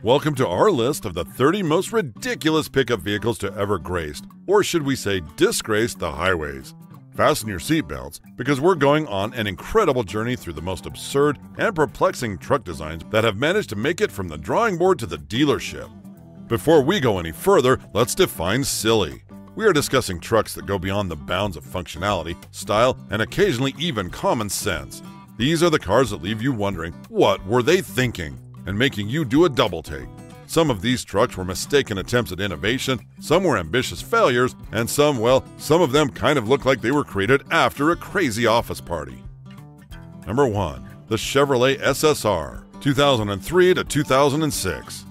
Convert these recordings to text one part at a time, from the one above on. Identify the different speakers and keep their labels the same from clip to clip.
Speaker 1: Welcome to our list of the 30 most ridiculous pickup vehicles to ever graced, or should we say disgraced, the highways. Fasten your seatbelts, because we're going on an incredible journey through the most absurd and perplexing truck designs that have managed to make it from the drawing board to the dealership. Before we go any further, let's define silly. We are discussing trucks that go beyond the bounds of functionality, style, and occasionally even common sense. These are the cars that leave you wondering, what were they thinking? And making you do a double take. Some of these trucks were mistaken attempts at innovation, some were ambitious failures, and some of them kind of look like they were created after a crazy office party. Number 1. The Chevrolet SSR, 2003 to 2006.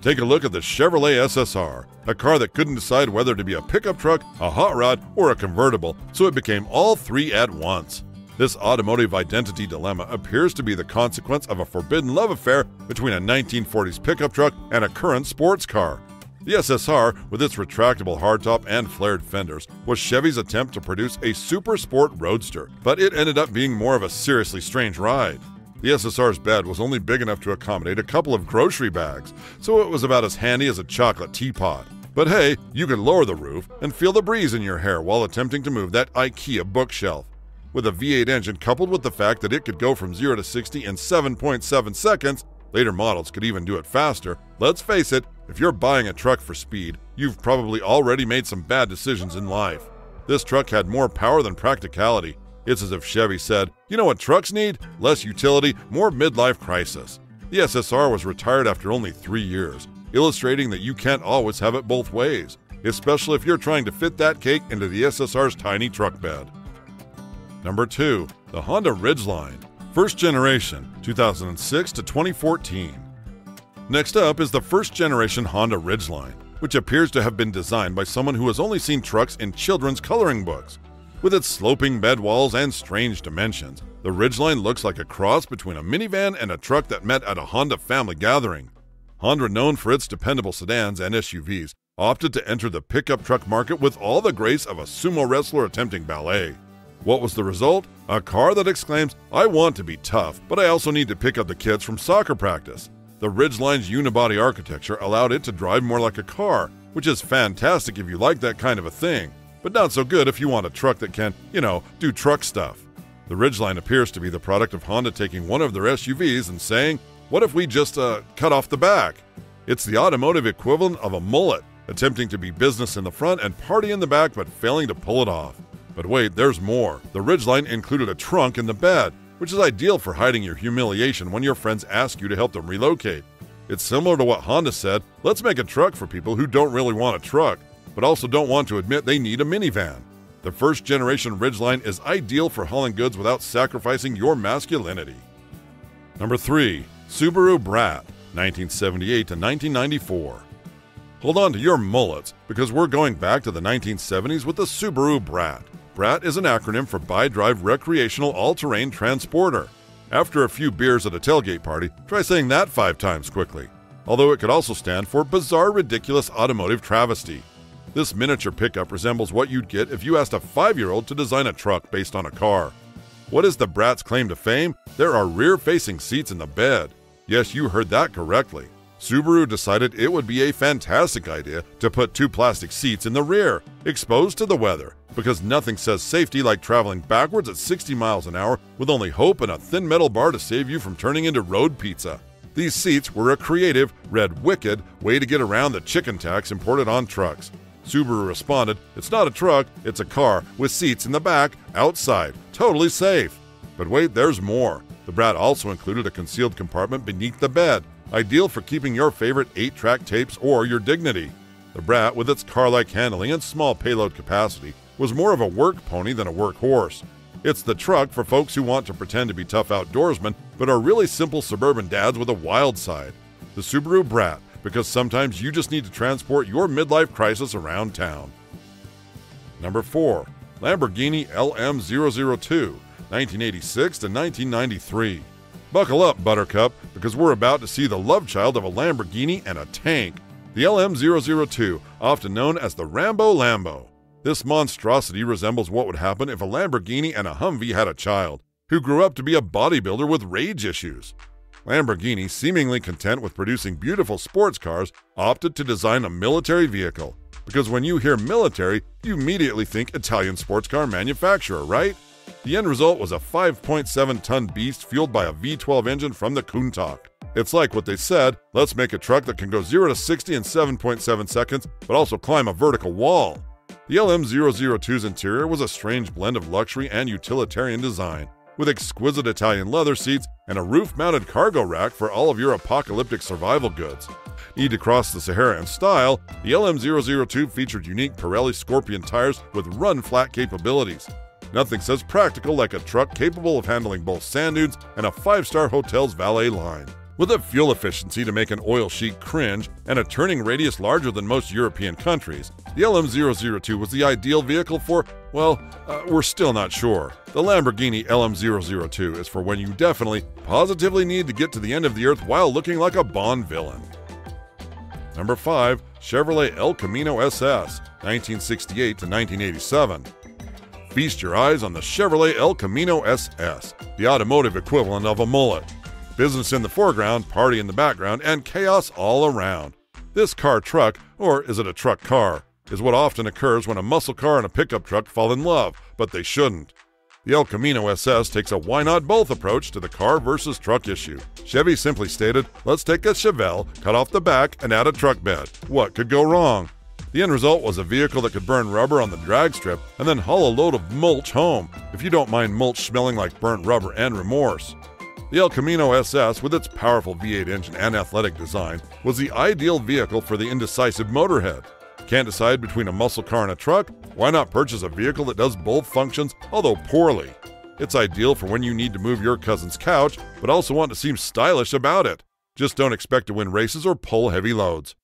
Speaker 1: Take a look at the Chevrolet SSR, a car that couldn't decide whether to be a pickup truck, a hot rod, or a convertible, so it became all three at once. This automotive identity dilemma appears to be the consequence of a forbidden love affair between a 1940s pickup truck and a current sports car. The SSR, with its retractable hardtop and flared fenders, was Chevy's attempt to produce a super sport roadster, but it ended up being more of a seriously strange ride. The SSR's bed was only big enough to accommodate a couple of grocery bags, so it was about as handy as a chocolate teapot. But hey, you could lower the roof and feel the breeze in your hair while attempting to move that IKEA bookshelf. With a V8 engine coupled with the fact that it could go from 0 to 60 in 7.7 seconds, later models could even do it faster. Let's face it, if you're buying a truck for speed, you've probably already made some bad decisions in life. This truck had more power than practicality. It's as if Chevy said, you know what trucks need? Less utility, more midlife crisis. The SSR was retired after only 3 years, illustrating that you can't always have it both ways, especially if you're trying to fit that cake into the SSR's tiny truck bed. Number 2. The Honda Ridgeline, first generation, 2006 to 2014. Next up is the first generation Honda Ridgeline, which appears to have been designed by someone who has only seen trucks in children's coloring books. With its sloping bed walls and strange dimensions, the Ridgeline looks like a cross between a minivan and a truck that met at a Honda family gathering. Honda, known for its dependable sedans and SUVs, opted to enter the pickup truck market with all the grace of a sumo wrestler attempting ballet. What was the result? A car that exclaims, I want to be tough, but I also need to pick up the kids from soccer practice. The Ridgeline's unibody architecture allowed it to drive more like a car, which is fantastic if you like that kind of a thing, but not so good if you want a truck that can, do truck stuff. The Ridgeline appears to be the product of Honda taking one of their SUVs and saying, what if we just cut off the back? It's the automotive equivalent of a mullet, attempting to be business in the front and party in the back but failing to pull it off. But wait, there's more. The Ridgeline included a trunk in the bed, which is ideal for hiding your humiliation when your friends ask you to help them relocate. It's similar to what Honda said, let's make a truck for people who don't really want a truck, but also don't want to admit they need a minivan. The first generation Ridgeline is ideal for hauling goods without sacrificing your masculinity. Number 3. Subaru Brat, 1978 to 1994. Hold on to your mullets, because we're going back to the 1970s with the Subaru Brat. BRAT is an acronym for Bi-Drive Recreational All-Terrain Transporter. After a few beers at a tailgate party, try saying that 5 times quickly. Although it could also stand for Bizarre Ridiculous Automotive Travesty. This miniature pickup resembles what you'd get if you asked a 5-year-old to design a truck based on a car. What is the Brat's claim to fame? There are rear-facing seats in the bed. Yes, you heard that correctly. Subaru decided it would be a fantastic idea to put 2 plastic seats in the rear, exposed to the weather, because nothing says safety like traveling backwards at 60 miles an hour with only hope and a thin metal bar to save you from turning into road pizza. These seats were a creative, read wicked, way to get around the chicken tax imported on trucks. Subaru responded, it's not a truck, it's a car with seats in the back, outside, totally safe. But wait, there's more. The Brat also included a concealed compartment beneath the bed, ideal for keeping your favorite 8-track tapes or your dignity. The Brat, with its car-like handling and small payload capacity, was more of a work pony than a workhorse. It's the truck for folks who want to pretend to be tough outdoorsmen but are really simple suburban dads with a wild side. The Subaru Brat, because sometimes you just need to transport your midlife crisis around town. Number 4. Lamborghini LM002, 1986 to 1993. Buckle up, Buttercup, because we're about to see the love child of a Lamborghini and a tank. The LM002, often known as the Rambo Lambo. This monstrosity resembles what would happen if a Lamborghini and a Humvee had a child, who grew up to be a bodybuilder with rage issues. Lamborghini, seemingly content with producing beautiful sports cars, opted to design a military vehicle. Because when you hear military, you immediately think Italian sports car manufacturer, right? The end result was a 5.7-ton beast fueled by a V12 engine from the Countach. It's like what they said, let's make a truck that can go 0 to 60 in 7.7 seconds, but also climb a vertical wall. The LM002's interior was a strange blend of luxury and utilitarian design, with exquisite Italian leather seats and a roof-mounted cargo rack for all of your apocalyptic survival goods. Need to cross the Sahara in style, the LM002 featured unique Pirelli Scorpion tires with run-flat capabilities. Nothing says practical like a truck capable of handling both sand dunes and a 5-star hotel's valet line. With a fuel efficiency to make an oil sheik cringe and a turning radius larger than most European countries, the LM002 was the ideal vehicle for, well, we're still not sure. The Lamborghini LM002 is for when you definitely, positively need to get to the end of the earth while looking like a Bond villain. Number 5. Chevrolet El Camino SS, 1968 to 1987. Feast your eyes on the Chevrolet El Camino SS, the automotive equivalent of a mullet. Business in the foreground, party in the background, and chaos all around. This car truck, or is it a truck car, is what often occurs when a muscle car and a pickup truck fall in love, but they shouldn't. The El Camino SS takes a why-not-both approach to the car versus truck issue. Chevy simply stated, let's take a Chevelle, cut off the back, and add a truck bed. What could go wrong? The end result was a vehicle that could burn rubber on the drag strip and then haul a load of mulch home, if you don't mind mulch smelling like burnt rubber and remorse. The El Camino SS, with its powerful V8 engine and athletic design, was the ideal vehicle for the indecisive motorhead. Can't decide between a muscle car and a truck? Why not purchase a vehicle that does both functions, although poorly? It's ideal for when you need to move your cousin's couch, but also want to seem stylish about it. Just don't expect to win races or pull heavy loads.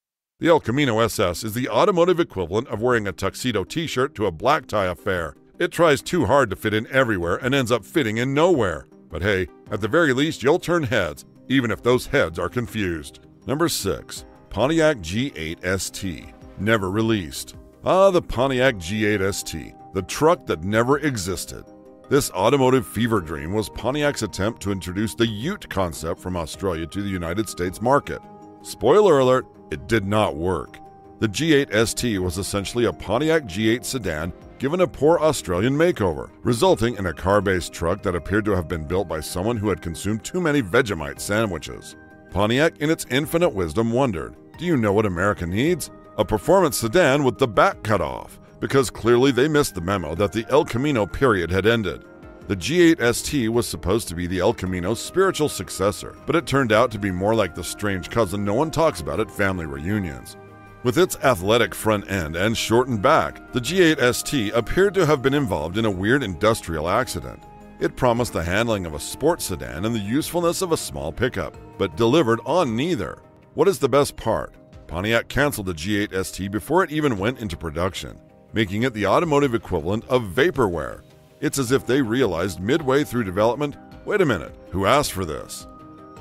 Speaker 1: The El Camino SS is the automotive equivalent of wearing a tuxedo t-shirt to a black tie affair. It tries too hard to fit in everywhere and ends up fitting in nowhere. But hey, at the very least, you'll turn heads, even if those heads are confused. Number 6. Pontiac G8 ST, never released. The Pontiac G8 ST, the truck that never existed. This automotive fever dream was Pontiac's attempt to introduce the ute concept from Australia to the United States market. Spoiler alert, it did not work. The G8 ST was essentially a Pontiac G8 sedan given a poor Australian makeover, resulting in a car-based truck that appeared to have been built by someone who had consumed too many Vegemite sandwiches. Pontiac, in its infinite wisdom, wondered, do you know what America needs? A performance sedan with the back cut off, because clearly they missed the memo that the El Camino period had ended. The G8 ST was supposed to be the El Camino's spiritual successor, but it turned out to be more like the strange cousin no one talks about at family reunions. With its athletic front end and shortened back, the G8 ST appeared to have been involved in a weird industrial accident. It promised the handling of a sports sedan and the usefulness of a small pickup, but delivered on neither. What is the best part? Pontiac canceled the G8 ST before it even went into production, making it the automotive equivalent of vaporware. It's as if they realized midway through development, wait a minute, who asked for this?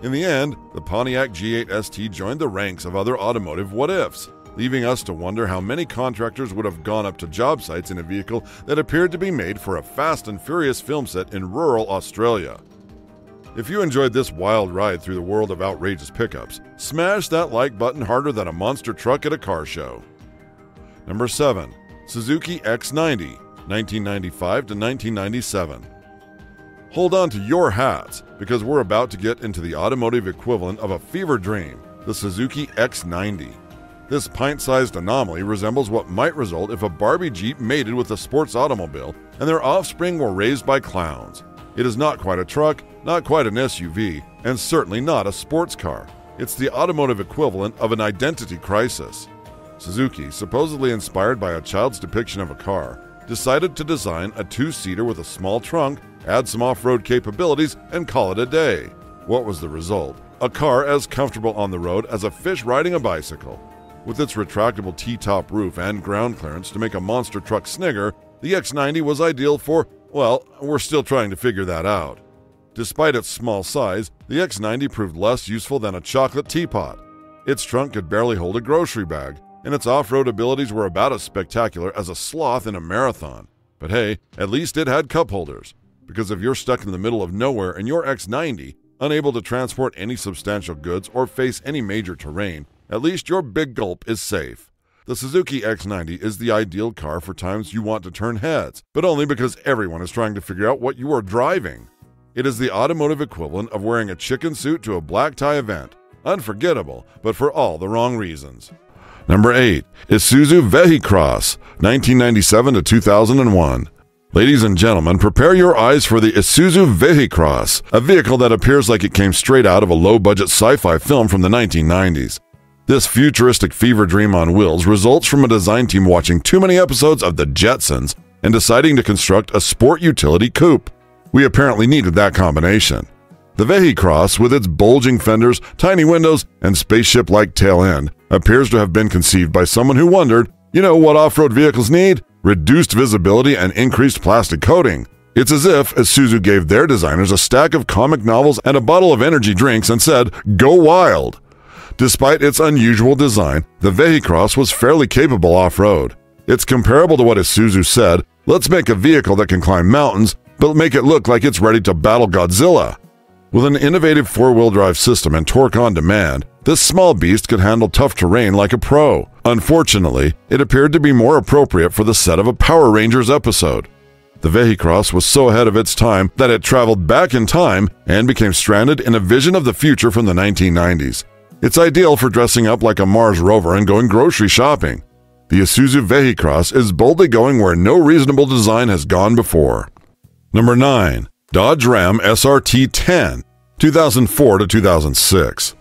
Speaker 1: In the end, the Pontiac G8 ST joined the ranks of other automotive what-ifs, leaving us to wonder how many contractors would have gone up to job sites in a vehicle that appeared to be made for a Fast and Furious film set in rural Australia. If you enjoyed this wild ride through the world of outrageous pickups, smash that like button harder than a monster truck at a car show. Number 7. Suzuki X90, 1995 to 1997. Hold on to your hats, because we're about to get into the automotive equivalent of a fever dream, the Suzuki X90. This pint-sized anomaly resembles what might result if a Barbie Jeep mated with a sports automobile and their offspring were raised by clowns. It is not quite a truck, not quite an SUV, and certainly not a sports car. It's the automotive equivalent of an identity crisis. Suzuki, supposedly inspired by a child's depiction of a car, decided to design a two-seater with a small trunk, add some off-road capabilities, and call it a day. What was the result? A car as comfortable on the road as a fish riding a bicycle. With its retractable T-top roof and ground clearance to make a monster truck snigger, the X90 was ideal for, well, we're still trying to figure that out. Despite its small size, the X90 proved less useful than a chocolate teapot. Its trunk could barely hold a grocery bag, and its off-road abilities were about as spectacular as a sloth in a marathon. But hey, at least it had cup holders. Because if you're stuck in the middle of nowhere in your X90, Unable to transport any substantial goods or face any major terrain, at least your big gulp is safe. The Suzuki X90 is the ideal car for times you want to turn heads, but only because everyone is trying to figure out what you are driving. It is the automotive equivalent of wearing a chicken suit to a black tie event. Unforgettable, but for all the wrong reasons. Number 8. Isuzu Vehicross, 1997 to 2001. Ladies and gentlemen, prepare your eyes for the Isuzu Vehicross, a vehicle that appears like it came straight out of a low-budget sci-fi film from the 1990s. This futuristic fever dream on wheels results from a design team watching too many episodes of The Jetsons and deciding to construct a sport utility coupe. We apparently needed that combination. The Vehicross, with its bulging fenders, tiny windows, and spaceship-like tail end, appears to have been conceived by someone who wondered, you know what off-road vehicles need? Reduced visibility and increased plastic coating. It's as if Isuzu gave their designers a stack of comic novels and a bottle of energy drinks and said, go wild. Despite its unusual design, the Vehicross was fairly capable off-road. It's comparable to what Isuzu said, let's make a vehicle that can climb mountains, but make it look like it's ready to battle Godzilla. With an innovative four-wheel drive system and torque on demand, this small beast could handle tough terrain like a pro. Unfortunately, it appeared to be more appropriate for the set of a Power Rangers episode. The Vehicross was so ahead of its time that it traveled back in time and became stranded in a vision of the future from the 1990s. It's ideal for dressing up like a Mars rover and going grocery shopping. The Isuzu Vehicross is boldly going where no reasonable design has gone before. Number 9. Dodge Ram SRT 10, 2004 to 2006.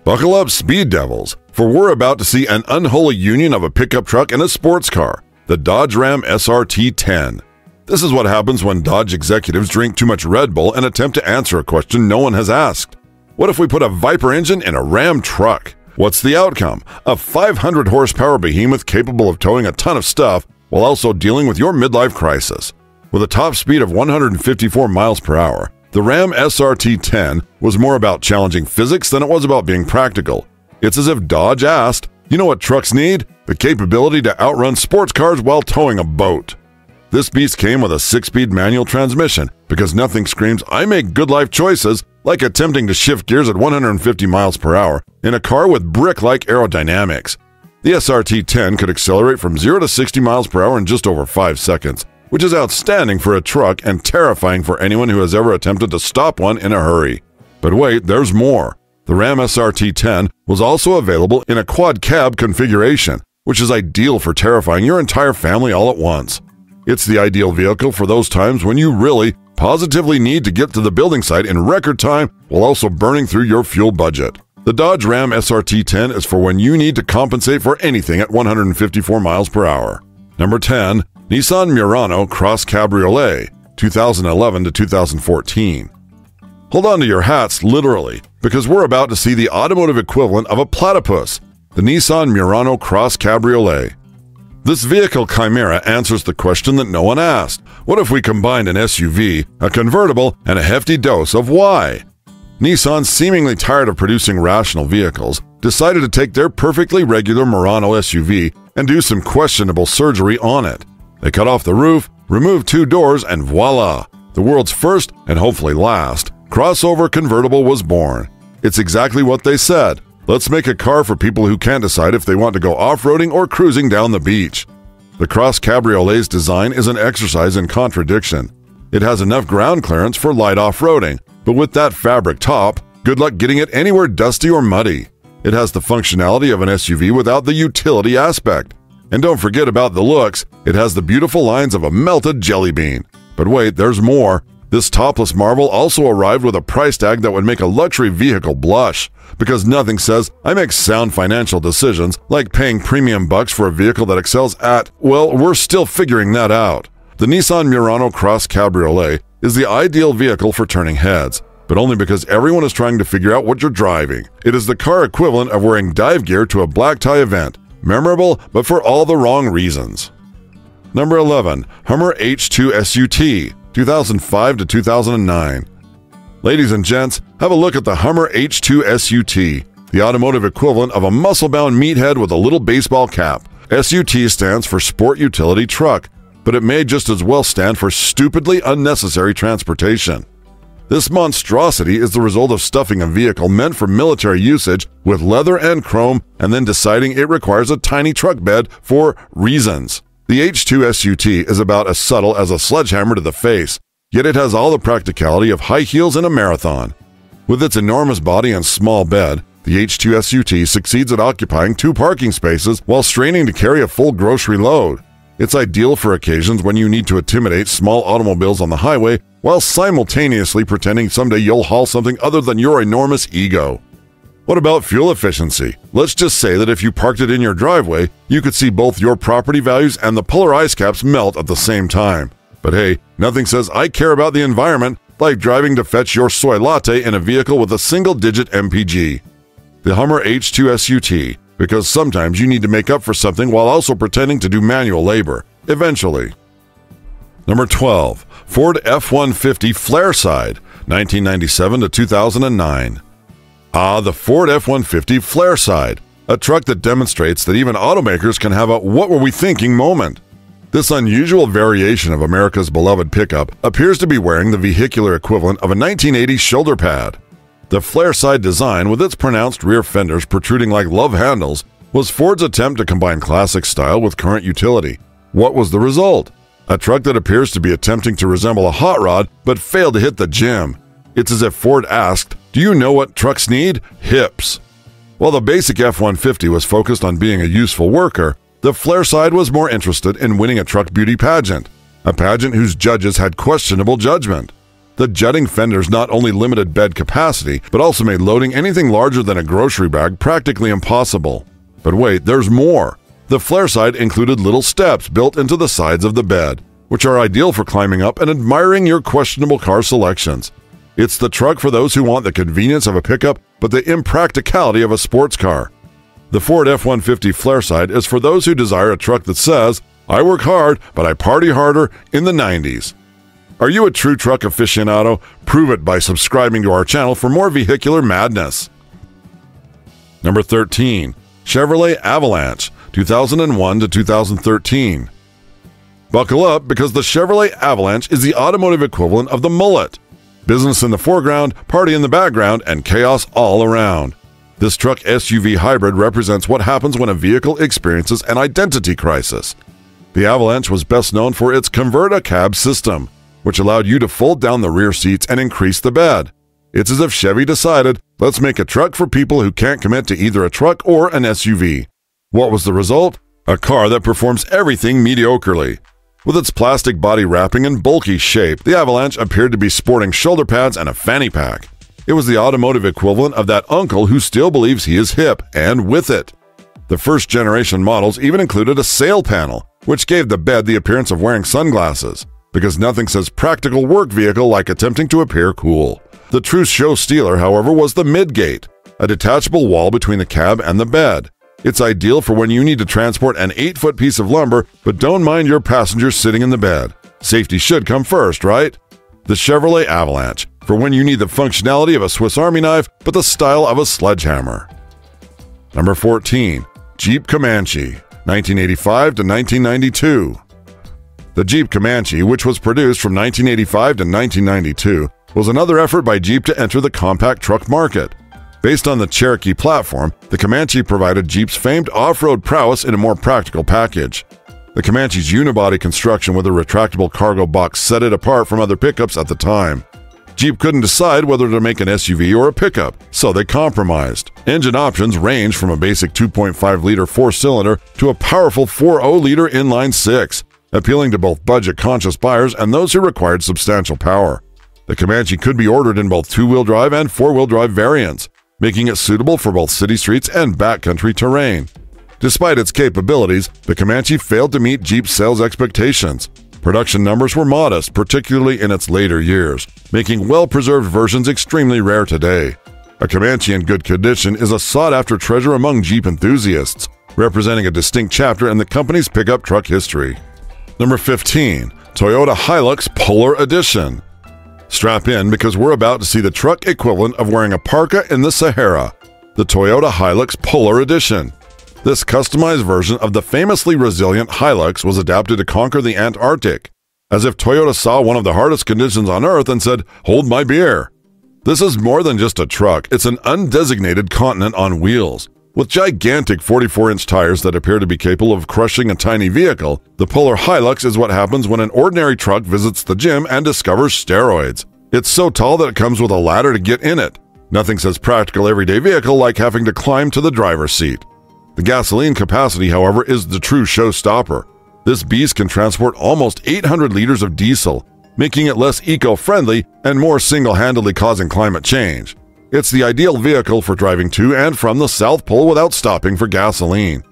Speaker 1: Buckle up, speed devils, for we're about to see an unholy union of a pickup truck and a sports car, the Dodge Ram SRT 10. This is what happens when Dodge executives drink too much Red Bull and attempt to answer a question no one has asked. What if we put a Viper engine in a Ram truck? What's the outcome? A 500 horsepower behemoth capable of towing a ton of stuff while also dealing with your midlife crisis. With a top speed of 154 miles per hour, the Ram SRT 10 was more about challenging physics than it was about being practical. It's as if Dodge asked, you know what trucks need? The capability to outrun sports cars while towing a boat. This beast came with a 6-speed manual transmission because nothing screams, I make good life choices, like attempting to shift gears at 150 miles per hour in a car with brick-like aerodynamics. The SRT 10 could accelerate from 0 to 60 miles per hour in just over 5 seconds, which is outstanding for a truck and terrifying for anyone who has ever attempted to stop one in a hurry. But wait, there's more. The Ram SRT 10 was also available in a quad cab configuration, which is ideal for terrifying your entire family all at once. It's the ideal vehicle for those times when you really, positively need to get to the building site in record time while also burning through your fuel budget. The Dodge Ram SRT 10 is for when you need to compensate for anything at 154 miles per hour. Number 10. Nissan Murano Cross Cabriolet, 2011 to 2014. Hold on to your hats, literally, because we're about to see the automotive equivalent of a platypus, the Nissan Murano Cross Cabriolet. This vehicle chimera answers the question that no one asked. What if we combined an SUV, a convertible, and a hefty dose of why? Nissan, seemingly tired of producing rational vehicles, decided to take their perfectly regular Murano SUV and do some questionable surgery on it. They cut off the roof, removed 2 doors, and voila! The world's first, and hopefully last, crossover convertible was born. It's exactly what they said. Let's make a car for people who can't decide if they want to go off-roading or cruising down the beach. The Cross Cabriolet's design is an exercise in contradiction. It has enough ground clearance for light off-roading, but with that fabric top, good luck getting it anywhere dusty or muddy. It has the functionality of an SUV without the utility aspect. And don't forget about the looks, it has the beautiful lines of a melted jelly bean. But wait, there's more. This topless marvel also arrived with a price tag that would make a luxury vehicle blush, because nothing says, I make sound financial decisions, like paying premium bucks for a vehicle that excels at, well, we're still figuring that out. The Nissan Murano Cross Cabriolet is the ideal vehicle for turning heads, but only because everyone is trying to figure out what you're driving. It is the car equivalent of wearing dive gear to a black tie event. Memorable, but for all the wrong reasons. Number 11. Hummer H2 SUT, 2005 to 2009. Ladies and gents, have a look at the Hummer H2 SUT, the automotive equivalent of a muscle-bound meathead with a little baseball cap. SUT stands for Sport Utility Truck, but it may just as well stand for stupidly unnecessary transportation. This monstrosity is the result of stuffing a vehicle meant for military usage with leather and chrome and then deciding it requires a tiny truck bed for reasons. The H2 SUT is about as subtle as a sledgehammer to the face, yet it has all the practicality of high heels in a marathon. With its enormous body and small bed, the H2 SUT succeeds at occupying 2 parking spaces while straining to carry a full grocery load. It's ideal for occasions when you need to intimidate small automobiles on the highway while simultaneously pretending someday you'll haul something other than your enormous ego. What about fuel efficiency? Let's just say that if you parked it in your driveway, you could see both your property values and the polar ice caps melt at the same time. But hey, nothing says I care about the environment like driving to fetch your soy latte in a vehicle with a single-digit MPG. The Hummer H2 SUT, because sometimes you need to make up for something while also pretending to do manual labor, eventually. Number 12. Ford F-150 Flare Side, 1997 to 2009. The Ford F-150 Flare Side, a truck that demonstrates that even automakers can have a "what were we thinking" moment. This unusual variation of America's beloved pickup appears to be wearing the vehicular equivalent of a 1980s shoulder pad. The flare side design, with its pronounced rear fenders protruding like love handles, was Ford's attempt to combine classic style with current utility. What was the result? A truck that appears to be attempting to resemble a hot rod but failed to hit the gym. It's as if Ford asked, "Do you know what trucks need? Hips." While the basic F-150 was focused on being a useful worker, the flare side was more interested in winning a truck beauty pageant, a pageant whose judges had questionable judgment. The jutting fenders not only limited bed capacity, but also made loading anything larger than a grocery bag practically impossible. But wait, there's more. The flare side included little steps built into the sides of the bed, which are ideal for climbing up and admiring your questionable car selections. It's the truck for those who want the convenience of a pickup, but the impracticality of a sports car. The Ford F-150 flare side is for those who desire a truck that says, "I work hard, but I party harder" in the 90s. Are you a true truck aficionado? Prove it by subscribing to our channel for more vehicular madness. Number 13. Chevrolet Avalanche, 2001 to 2013. Buckle up, because the Chevrolet Avalanche is the automotive equivalent of the mullet. Business in the foreground, party in the background, and chaos all around. This truck SUV hybrid represents what happens when a vehicle experiences an identity crisis. The Avalanche was best known for its convert-a-cab system, which allowed you to fold down the rear seats and increase the bed. It's as if Chevy decided, let's make a truck for people who can't commit to either a truck or an SUV. What was the result? A car that performs everything mediocrely. With its plastic body wrapping and bulky shape, the Avalanche appeared to be sporting shoulder pads and a fanny pack. It was the automotive equivalent of that uncle who still believes he is hip, and with it. The first-generation models even included a sail panel, which gave the bed the appearance of wearing sunglasses, because nothing says practical work vehicle like attempting to appear cool. The true show stealer, however, was the midgate, a detachable wall between the cab and the bed. It's ideal for when you need to transport an 8-foot piece of lumber, but don't mind your passengers sitting in the bed. Safety should come first, right? The Chevrolet Avalanche, for when you need the functionality of a Swiss Army knife, but the style of a sledgehammer. Number 14. Jeep Comanche, 1985 to 1992. The Jeep Comanche, which was produced from 1985 to 1992, was another effort by Jeep to enter the compact truck market. Based on the Cherokee platform, the Comanche provided Jeep's famed off-road prowess in a more practical package. The Comanche's unibody construction with a retractable cargo box set it apart from other pickups at the time. Jeep couldn't decide whether to make an SUV or a pickup, so they compromised. Engine options range from a basic 2.5-liter 4-cylinder to a powerful 4.0-liter inline-6, appealing to both budget-conscious buyers and those who required substantial power. The Comanche could be ordered in both 2-wheel drive and 4-wheel drive variants, making it suitable for both city streets and backcountry terrain. Despite its capabilities, the Comanche failed to meet Jeep's sales expectations. Production numbers were modest, particularly in its later years, making well-preserved versions extremely rare today. A Comanche in good condition is a sought-after treasure among Jeep enthusiasts, representing a distinct chapter in the company's pickup truck history. Number 15. Toyota Hilux Polar Edition. Strap in, because we're about to see the truck equivalent of wearing a parka in the Sahara, the Toyota Hilux Polar Edition. This customized version of the famously resilient Hilux was adapted to conquer the Antarctic. as if Toyota saw one of the hardest conditions on Earth and said, "Hold my beer." This is more than just a truck, it's an undesignated continent on wheels. With gigantic 44-inch tires that appear to be capable of crushing a tiny vehicle, the Polar Hilux is what happens when an ordinary truck visits the gym and discovers steroids. It's so tall that it comes with a ladder to get in it. Nothing says practical everyday vehicle like having to climb to the driver's seat. The gasoline capacity, however, is the true showstopper. This beast can transport almost 800 liters of diesel, making it less eco-friendly and more single-handedly causing climate change. It's the ideal vehicle for driving to and from the South Pole without stopping for gasoline.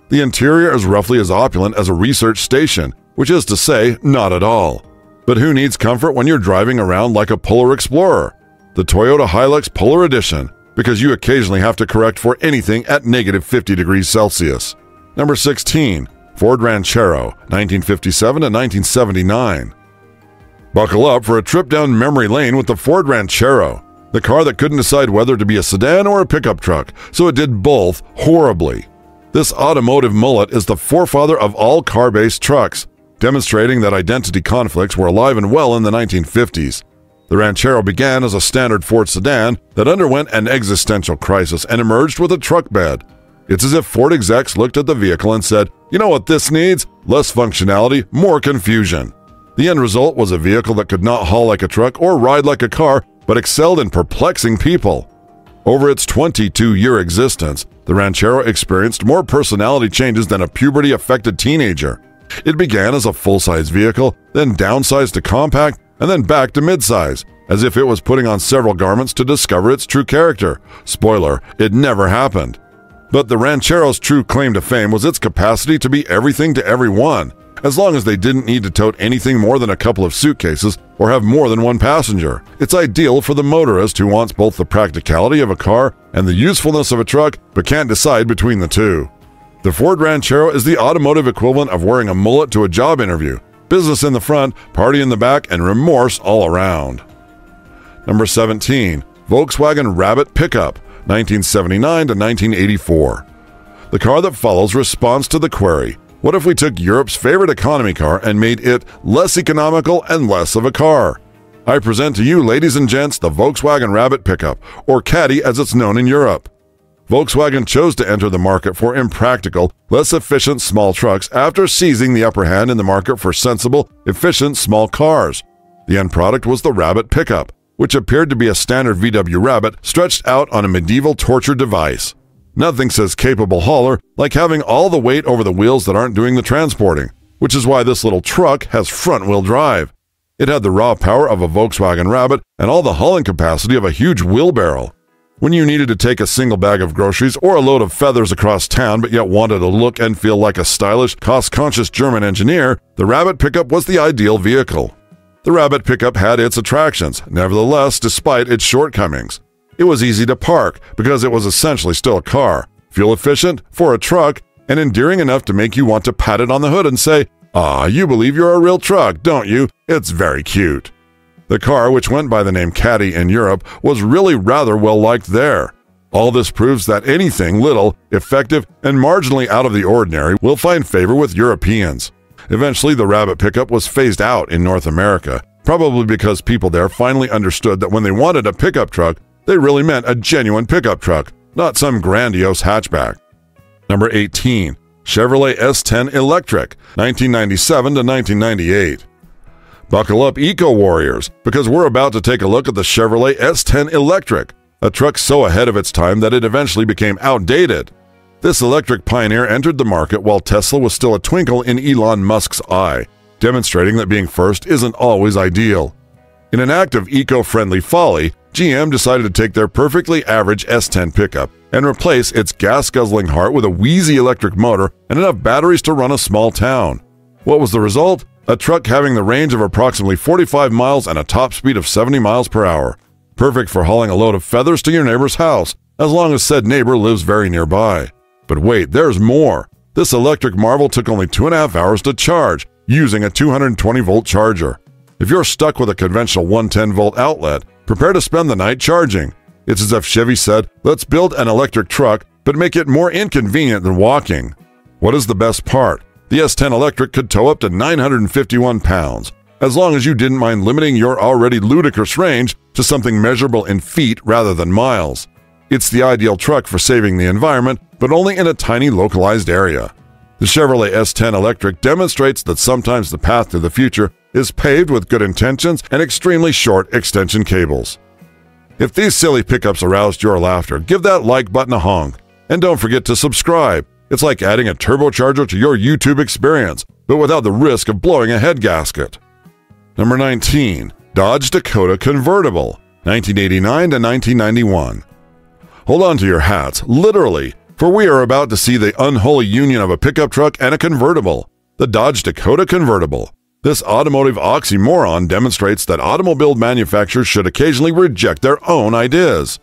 Speaker 1: The interior is roughly as opulent as a research station, which is to say, not at all. But who needs comfort when you're driving around like a Polar Explorer? The Toyota Hilux Polar Edition, because you occasionally have to correct for anything at negative 50 degrees Celsius. Number 16. Ford Ranchero, 1957 to 1979. Buckle up for a trip down memory lane with the Ford Ranchero, the car that couldn't decide whether to be a sedan or a pickup truck, so it did both horribly. This automotive mullet is the forefather of all car-based trucks, demonstrating that identity conflicts were alive and well in the 1950s. The Ranchero began as a standard Ford sedan that underwent an existential crisis and emerged with a truck bed. It's as if Ford execs looked at the vehicle and said, "You know what this needs? Less functionality, more confusion." The end result was a vehicle that could not haul like a truck or ride like a car, but excelled in perplexing people. Over its 22-year existence, the Ranchero experienced more personality changes than a puberty-affected teenager. It began as a full-size vehicle, then downsized to compact, and then back to midsize, as if it was putting on several garments to discover its true character. Spoiler, it never happened. But the Ranchero's true claim to fame was its capacity to be everything to everyone, as long as they didn't need to tote anything more than a couple of suitcases or have more than one passenger. It's ideal for the motorist who wants both the practicality of a car and the usefulness of a truck, but can't decide between the two. The Ford Ranchero is the automotive equivalent of wearing a mullet to a job interview. Business in the front, party in the back, and remorse all around. Number 17. Volkswagen Rabbit Pickup, 1979 to 1984. The car that follows responds to the query, what if we took Europe's favorite economy car and made it less economical and less of a car? I present to you, ladies and gents, the Volkswagen Rabbit Pickup, or Caddy as it's known in Europe. Volkswagen chose to enter the market for impractical, less efficient small trucks after seizing the upper hand in the market for sensible, efficient small cars. The end product was the Rabbit Pickup, which appeared to be a standard VW Rabbit stretched out on a medieval torture device. Nothing says capable hauler like having all the weight over the wheels that aren't doing the transporting, which is why this little truck has front-wheel drive. It had the raw power of a Volkswagen Rabbit and all the hauling capacity of a huge wheelbarrow. When you needed to take a single bag of groceries or a load of feathers across town but yet wanted to look and feel like a stylish, cost-conscious German engineer, the Rabbit Pickup was the ideal vehicle. The Rabbit Pickup had its attractions, nevertheless, despite its shortcomings. It was easy to park because it was essentially still a car, fuel efficient for a truck, and endearing enough to make you want to pat it on the hood and say, "Ah, you believe you're a real truck, don't you? It's very cute." The car, which went by the name Caddy in Europe, was really rather well liked there. All this proves that anything little, effective, and marginally out of the ordinary will find favor with Europeans. Eventually, the Rabbit Pickup was phased out in North America, probably because people there finally understood that when they wanted a pickup truck, they really meant a genuine pickup truck, not some grandiose hatchback. Number 18. Chevrolet S10 Electric, 1997 to 1998. Buckle up, eco-warriors, because we're about to take a look at the Chevrolet S10 Electric, a truck so ahead of its time that it eventually became outdated. This electric pioneer entered the market while Tesla was still a twinkle in Elon Musk's eye, demonstrating that being first isn't always ideal. In an act of eco-friendly folly, GM decided to take their perfectly average S10 pickup and replace its gas-guzzling heart with a wheezy electric motor and enough batteries to run a small town. What was the result? A truck having the range of approximately 45 miles and a top speed of 70 miles per hour. Perfect for hauling a load of feathers to your neighbor's house, as long as said neighbor lives very nearby. But wait, there's more. This electric marvel took only 2.5 hours to charge, using a 220-volt charger. If you're stuck with a conventional 110-volt outlet, prepare to spend the night charging. It's as if Chevy said, let's build an electric truck, but make it more inconvenient than walking. What is the best part? The S10 Electric could tow up to 951 pounds, as long as you didn't mind limiting your already ludicrous range to something measurable in feet rather than miles. It's the ideal truck for saving the environment, but only in a tiny localized area. The Chevrolet S10 Electric demonstrates that sometimes the path to the future is paved with good intentions and extremely short extension cables. If these silly pickups aroused your laughter, give that like button a honk. And don't forget to subscribe. It's like adding a turbocharger to your YouTube experience, but without the risk of blowing a head gasket. Number 19. Dodge Dakota Convertible, 1989 to 1991. Hold on to your hats, literally, for we are about to see the unholy union of a pickup truck and a convertible, the Dodge Dakota Convertible. This automotive oxymoron demonstrates that automobile manufacturers should occasionally reject their own ideas.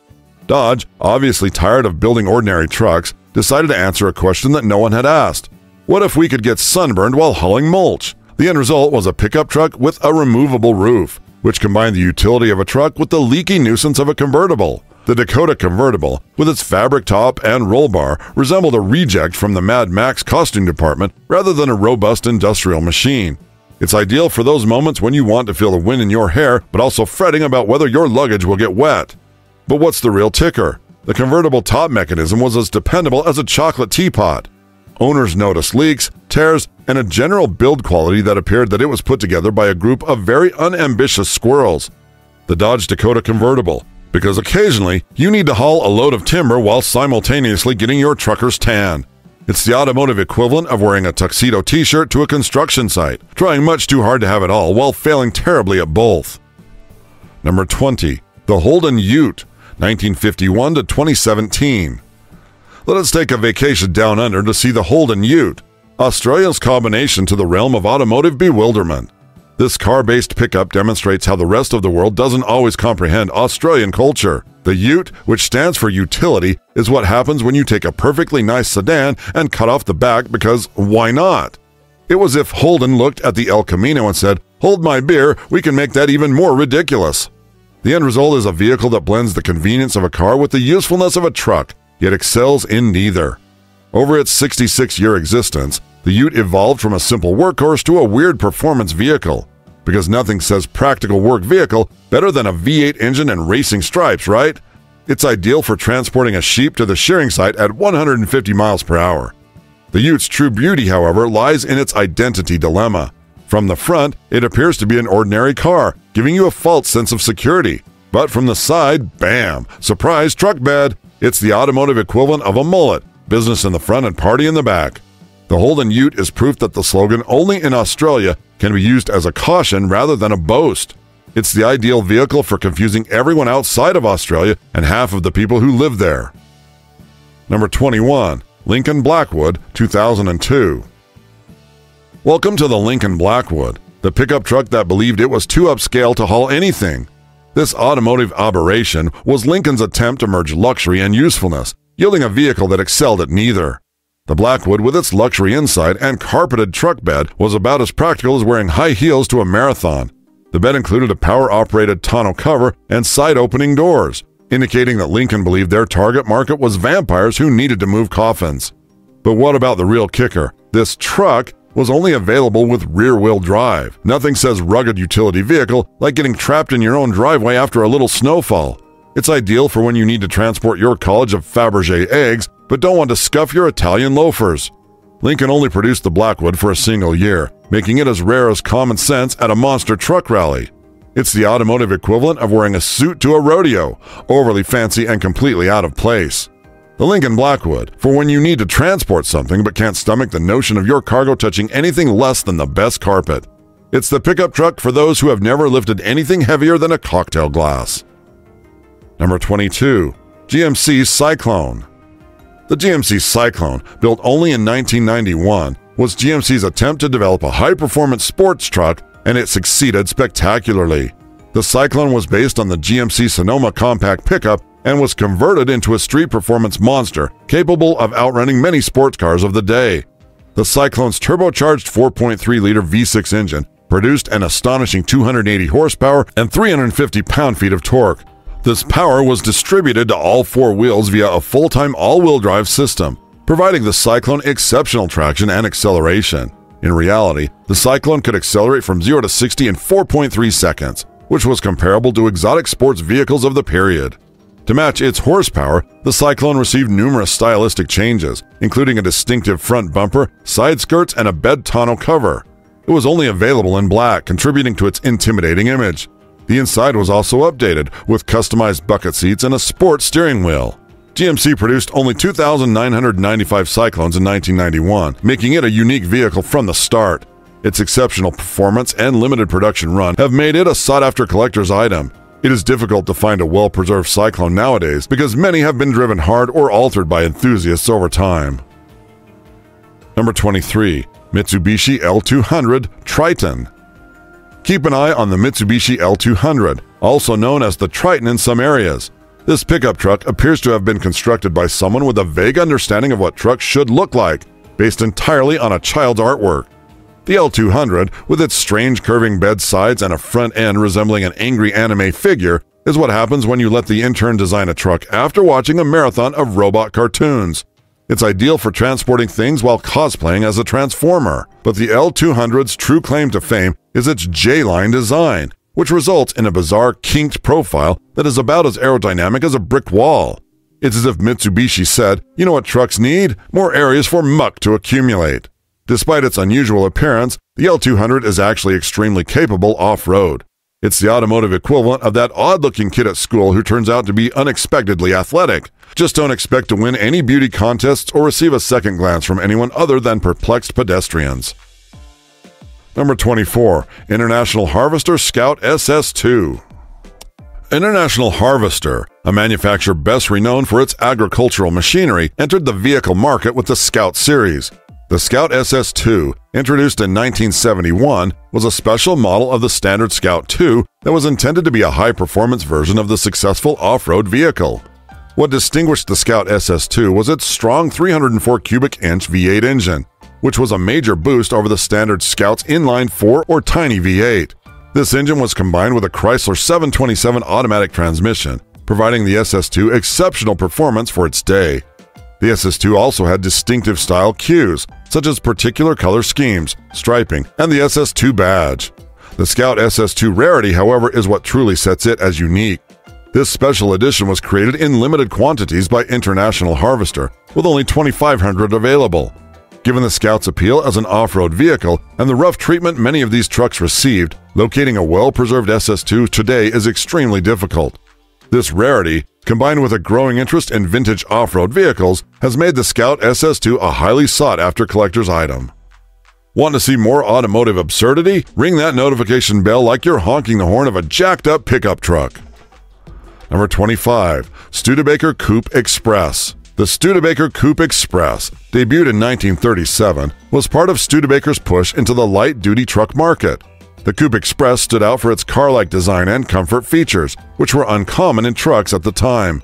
Speaker 1: Dodge, obviously tired of building ordinary trucks, decided to answer a question that no one had asked. What if we could get sunburned while hauling mulch? The end result was a pickup truck with a removable roof, which combined the utility of a truck with the leaky nuisance of a convertible. The Dakota Convertible, with its fabric top and roll bar, resembled a reject from the Mad Max costume department rather than a robust industrial machine. It's ideal for those moments when you want to feel the wind in your hair, but also fretting about whether your luggage will get wet. But what's the real ticker? The convertible top mechanism was as dependable as a chocolate teapot. Owners noticed leaks, tears, and a general build quality that appeared that it was put together by a group of very unambitious squirrels. The Dodge Dakota Convertible, because occasionally you need to haul a load of timber while simultaneously getting your trucker's tan. It's the automotive equivalent of wearing a tuxedo t-shirt to a construction site, trying much too hard to have it all while failing terribly at both. Number 20. The Holden Ute, 1951 to 2017. Let us take a vacation down under to see the Holden Ute, Australia's combination to the realm of automotive bewilderment. This car-based pickup demonstrates how the rest of the world doesn't always comprehend Australian culture. The Ute, which stands for utility, is what happens when you take a perfectly nice sedan and cut off the back because why not? It was as if Holden looked at the El Camino and said, "Hold my beer, we can make that even more ridiculous." The end result is a vehicle that blends the convenience of a car with the usefulness of a truck, yet excels in neither. Over its 66-year existence, the Ute evolved from a simple workhorse to a weird performance vehicle. Because nothing says practical work vehicle better than a V8 engine and racing stripes, right? It's ideal for transporting a sheep to the shearing site at 150 miles per hour. The Ute's true beauty, however, lies in its identity dilemma. From the front, it appears to be an ordinary car, giving you a false sense of security. But from the side, bam! Surprise truck bed! It's the automotive equivalent of a mullet, business in the front and party in the back. The Holden Ute is proof that the slogan "only in Australia" can be used as a caution rather than a boast. It's the ideal vehicle for confusing everyone outside of Australia and half of the people who live there. Number 21. Lincoln Blackwood, 2002. Welcome to the Lincoln Blackwood, the pickup truck that believed it was too upscale to haul anything. This automotive aberration was Lincoln's attempt to merge luxury and usefulness, yielding a vehicle that excelled at neither. The Blackwood, with its luxury inside and carpeted truck bed, was about as practical as wearing high heels to a marathon. The bed included a power-operated tonneau cover and side-opening doors, indicating that Lincoln believed their target market was vampires who needed to move coffins. But what about the real kicker? This truck was only available with rear-wheel drive. Nothing says rugged utility vehicle like getting trapped in your own driveway after a little snowfall. It's ideal for when you need to transport your college of Fabergé eggs, but don't want to scuff your Italian loafers. Lincoln only produced the Blackwood for a single year, making it as rare as common sense at a monster truck rally. It's the automotive equivalent of wearing a suit to a rodeo, overly fancy and completely out of place. The Lincoln Blackwood, for when you need to transport something but can't stomach the notion of your cargo touching anything less than the best carpet. It's the pickup truck for those who have never lifted anything heavier than a cocktail glass. Number 22. GMC Cyclone. The GMC Cyclone, built only in 1991, was GMC's attempt to develop a high-performance sports truck, and it succeeded spectacularly. The Cyclone was based on the GMC Sonoma compact pickup and was converted into a street performance monster capable of outrunning many sports cars of the day. The Cyclone's turbocharged 4.3-liter V6 engine produced an astonishing 280 horsepower and 350 pound-feet of torque. This power was distributed to all four wheels via a full-time all-wheel drive system, providing the Cyclone exceptional traction and acceleration. In reality, the Cyclone could accelerate from 0 to 60 in 4.3 seconds, which was comparable to exotic sports vehicles of the period. To match its horsepower, the Cyclone received numerous stylistic changes, including a distinctive front bumper, side skirts, and a bed tonneau cover. It was only available in black, contributing to its intimidating image. The inside was also updated, with customized bucket seats and a sports steering wheel. GMC produced only 2,995 Cyclones in 1991, making it a unique vehicle from the start. Its exceptional performance and limited production run have made it a sought-after collector's item. It is difficult to find a well-preserved Cyclone nowadays because many have been driven hard or altered by enthusiasts over time. Number 23. Mitsubishi L200 Triton. Keep an eye on the Mitsubishi L200, also known as the Triton in some areas. This pickup truck appears to have been constructed by someone with a vague understanding of what trucks should look like, based entirely on a child's artwork. The L200, with its strange curving bed sides and a front end resembling an angry anime figure, is what happens when you let the intern design a truck after watching a marathon of robot cartoons. It's ideal for transporting things while cosplaying as a transformer, but the L200's true claim to fame is its J-line design, which results in a bizarre kinked profile that is about as aerodynamic as a brick wall. It's as if Mitsubishi said, "You know what trucks need? More areas for muck to accumulate." Despite its unusual appearance, the L200 is actually extremely capable off-road. It's the automotive equivalent of that odd-looking kid at school who turns out to be unexpectedly athletic. Just don't expect to win any beauty contests or receive a second glance from anyone other than perplexed pedestrians. Number 24. International Harvester Scout SS2. International Harvester, a manufacturer best renowned for its agricultural machinery, entered the vehicle market with the Scout series. The Scout SS2, introduced in 1971, was a special model of the standard Scout II that was intended to be a high-performance version of the successful off-road vehicle. What distinguished the Scout SS2 was its strong 304 cubic inch V8 engine, which was a major boost over the standard Scout's inline 4 or tiny V8. This engine was combined with a Chrysler 727 automatic transmission, providing the SS2 exceptional performance for its day. The SS2 also had distinctive style cues, such as particular color schemes, striping, and the SS2 badge. The Scout SS2 rarity, however, is what truly sets it as unique. This special edition was created in limited quantities by International Harvester, with only 2,500 available. Given the Scout's appeal as an off-road vehicle and the rough treatment many of these trucks received, locating a well-preserved SS2 today is extremely difficult. This rarity, combined with a growing interest in vintage off-road vehicles, has made the Scout SS2 a highly sought-after collector's item. Want to see more automotive absurdity? Ring that notification bell like you're honking the horn of a jacked-up pickup truck. Number 25. Studebaker Coupe Express. The Studebaker Coupe Express, debuted in 1937, was part of Studebaker's push into the light-duty truck market. The Coupe Express stood out for its car-like design and comfort features, which were uncommon in trucks at the time.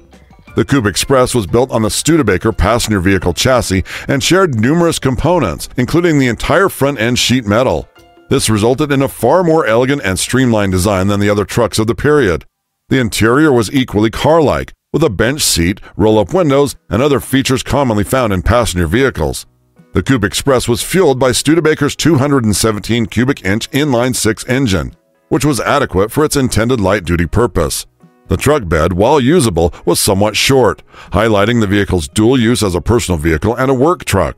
Speaker 1: The Coupe Express was built on the Studebaker passenger vehicle chassis and shared numerous components, including the entire front-end sheet metal. This resulted in a far more elegant and streamlined design than the other trucks of the period. The interior was equally car-like, with a bench seat, roll-up windows, and other features commonly found in passenger vehicles. The Coupe Express was fueled by Studebaker's 217 cubic inch inline-6 engine, which was adequate for its intended light-duty purpose. The truck bed, while usable, was somewhat short, highlighting the vehicle's dual use as a personal vehicle and a work truck.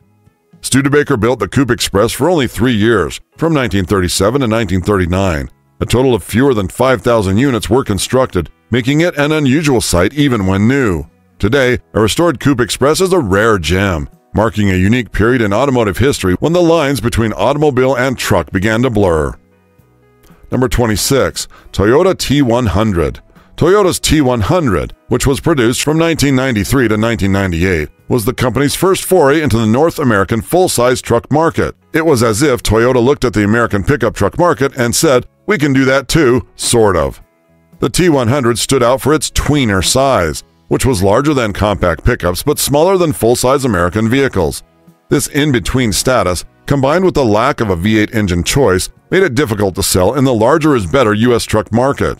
Speaker 1: Studebaker built the Coupe Express for only 3 years, from 1937 to 1939. A total of fewer than 5,000 units were constructed, making it an unusual sight even when new. Today, a restored Coupe Express is a rare gem, marking a unique period in automotive history when the lines between automobile and truck began to blur. Number 26. Toyota T100. Toyota's T100, which was produced from 1993 to 1998, was the company's first foray into the North American full-size truck market. It was as if Toyota looked at the American pickup truck market and said, "We can do that too, sort of." The T100 stood out for its tweener size, which was larger than compact pickups but smaller than full-size American vehicles. This in-between status, combined with the lack of a V8 engine choice, made it difficult to sell in the larger-is-better U.S. truck market.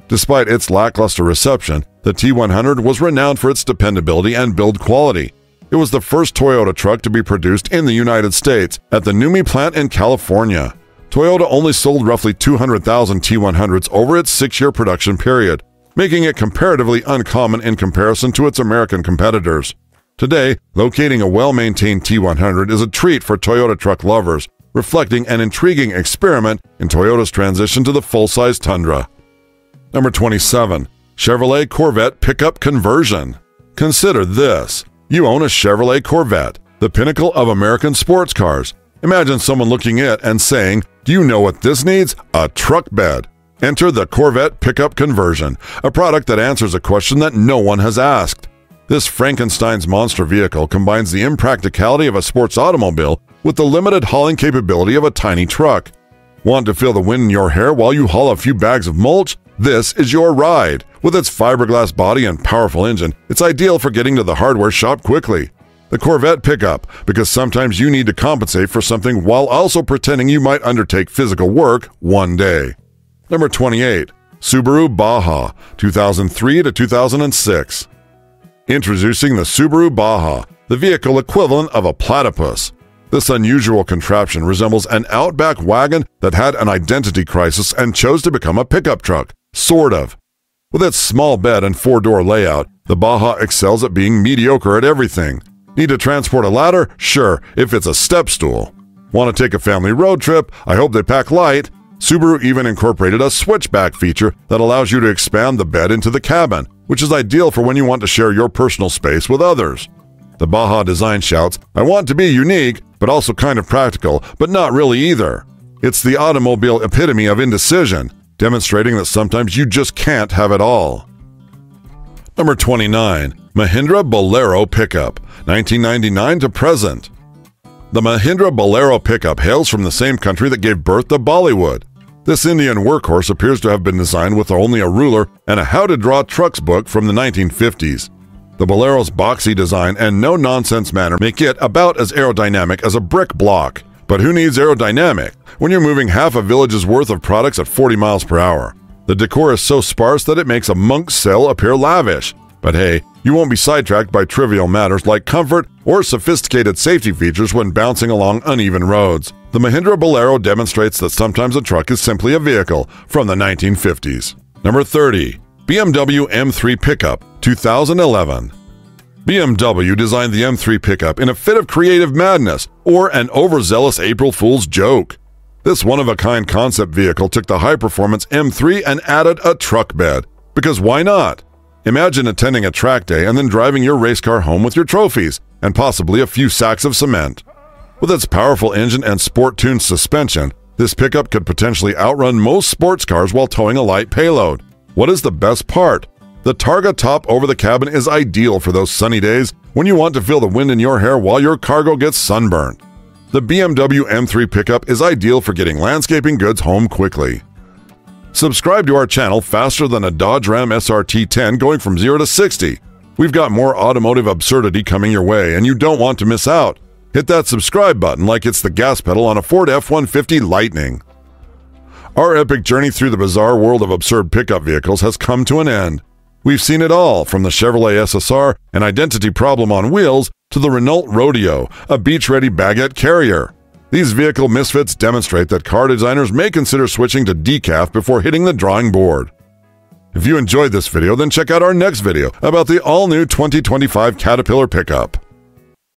Speaker 1: Despite its lackluster reception, the T100 was renowned for its dependability and build quality. It was the first Toyota truck to be produced in the United States at the Numi plant in California. Toyota only sold roughly 200,000 T100s over its 6-year production period, making it comparatively uncommon in comparison to its American competitors. Today, locating a well-maintained T100 is a treat for Toyota truck lovers, reflecting an intriguing experiment in Toyota's transition to the full-size Tundra. Number 27. Chevrolet Corvette Pickup Conversion. Consider this. You own a Chevrolet Corvette, the pinnacle of American sports cars. Imagine someone looking at it and saying, "Do you know what this needs? A truck bed." Enter the Corvette Pickup Conversion, a product that answers a question that no one has asked. This Frankenstein's monster vehicle combines the impracticality of a sports automobile with the limited hauling capability of a tiny truck. Want to feel the wind in your hair while you haul a few bags of mulch? This is your ride. With its fiberglass body and powerful engine, it's ideal for getting to the hardware shop quickly. The Corvette Pickup, because sometimes you need to compensate for something while also pretending you might undertake physical work one day. Number 28. Subaru Baja, 2003 to 2006. Introducing the Subaru Baja, the vehicle equivalent of a platypus. This unusual contraption resembles an Outback wagon that had an identity crisis and chose to become a pickup truck, sort of. With its small bed and 4-door layout, the Baja excels at being mediocre at everything. Need to transport a ladder? Sure, if it's a step stool. Want to take a family road trip? I hope they pack light. Subaru even incorporated a switchback feature that allows you to expand the bed into the cabin, which is ideal for when you want to share your personal space with others. The Baja design shouts, "I want to be unique, but also kind of practical, but not really either." It's the automobile epitome of indecision, demonstrating that sometimes you just can't have it all. Number 29. Mahindra Bolero Pickup, 1999 to present. The Mahindra Bolero pickup hails from the same country that gave birth to Bollywood. This Indian workhorse appears to have been designed with only a ruler and a how-to-draw trucks book from the 1950s. The Bolero's boxy design and no-nonsense manner make it about as aerodynamic as a brick block. But who needs aerodynamic when you're moving half a village's worth of products at 40 miles per hour? The decor is so sparse that it makes a monk's cell appear lavish. But hey, you won't be sidetracked by trivial matters like comfort or sophisticated safety features when bouncing along uneven roads. The Mahindra Bolero demonstrates that sometimes a truck is simply a vehicle from the 1950s. Number 30. BMW M3 Pickup, 2011. BMW designed the M3 pickup in a fit of creative madness or an overzealous April Fool's joke. This one-of-a-kind concept vehicle took the high-performance M3 and added a truck bed. Because why not? Imagine attending a track day and then driving your race car home with your trophies and possibly a few sacks of cement. With its powerful engine and sport-tuned suspension, this pickup could potentially outrun most sports cars while towing a light payload. What is the best part? The Targa top over the cabin is ideal for those sunny days when you want to feel the wind in your hair while your cargo gets sunburned. The BMW M3 pickup is ideal for getting landscaping goods home quickly. Subscribe to our channel faster than a Dodge Ram SRT 10 going from 0 to 60. We've got more automotive absurdity coming your way, and you don't want to miss out. Hit that subscribe button like it's the gas pedal on a Ford F-150 Lightning. Our epic journey through the bizarre world of absurd pickup vehicles has come to an end. We've seen it all, from the Chevrolet SSR, an identity problem on wheels, to the Renault Rodeo, a beach-ready baguette carrier. These vehicle misfits demonstrate that car designers may consider switching to decaf before hitting the drawing board. If you enjoyed this video, then check out our next video about the all-new 2025 Caterpillar pickup.